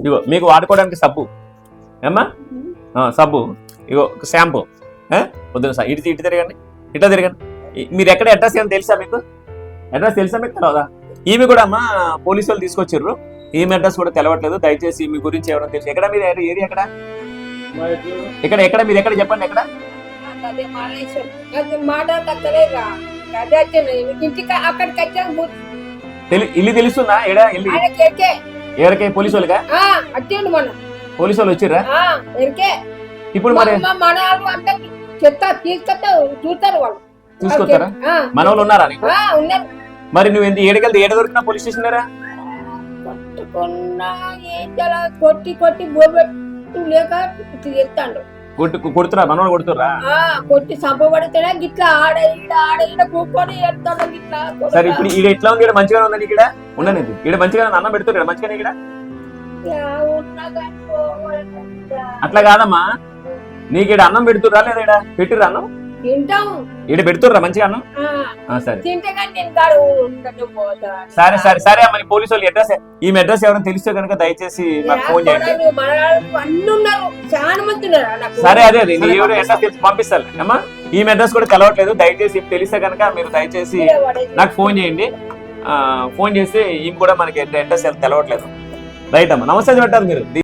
ఇగో మీకు వాడుకోవడానికి సబ్బు ఏమ్మా సబ్బు ఇగో షాంపూ పొద్దున ఇటు తిరగండి ఇట్లా తిరగండి. మీరు ఎక్కడ అడ్రస్ ఏమో తెలుసా మీకు? అడ్రస్ తెలుసా మీకు? తెలవదా? ఈమె కూడా అమ్మా పోలీసు వాళ్ళు తీసుకొచ్చారు. ఈమె అడ్రస్ కూడా తెలవట్లేదు. దయచేసి మీ గురించి ఎవరైనా తెలుసు. ఎక్కడ మీరు ఏరియా ఎక్కడ ఎక్కడ ఎక్కడ మీరు ఎక్కడ చెప్పండి ఎక్కడ? ఇల్లు తెలుస్తుందా? ఎడా ఇల్లు ఎవరికే? పోలీసు వాళ్ళకా? పోలీసు వాళ్ళు వచ్చిర్రా? ఇప్పుడు మరి చూసుకొస్తారా? మన వాళ్ళు ఉన్నారా నీకు? మరి నువ్వు ఏడుకెళ్తే ఏడ దొరికినా పోలీస్ స్టేషన్ లేరా? కొట్టి కొట్టి బోబెట్టు లేక వెళ్తాడు. కొడుతురా? మనోళ్ళు కొడుతురా? కొట్టి సంపబడితేనే గిట్లా ఆడ ఈడ కూకొని వెళ్తాడు గిట్లా. సరే ఇప్పుడు ఈడ ఎట్లా ఉంది? ఈడ మంచిగా ఉందని ఇక్కడ ఉండనేది. ఈడ మంచిగా అన్నం పెడుతురా? మంచిగానే ఇక్కడ అట్లా కాదమ్మా, నీకు ఈడ అన్నం పెడుతురా లేదా? ఈడ పెట్టిర్రా అన్నం? తింటాం. ఈడ పెడుతుర్రా మంచిగా అన్నం? సరే సరే సరే సరే అమ్మ. పోలీసు వాళ్ళు అడ్రస్ ఈ అడ్రస్ ఎవరైనా తెలిస్తే కనుక దయచేసి మాకు ఫోన్ చేయండి. సరే అదే అదే నీ ఎవరు అడ్రస్ తెలిసి పంపిస్తారు అమ్మా. ఈ అడ్రస్ కూడా తెలవట్లేదు. దయచేసి తెలిస్తే కనుక మీరు దయచేసి నాకు ఫోన్ చేయండి. ఫోన్ చేసి ఈమె కూడా మనకి అడ్రస్ తెలవట్లేదు. రైట్ అమ్మా. నమస్తే పెట్టారు మీరు.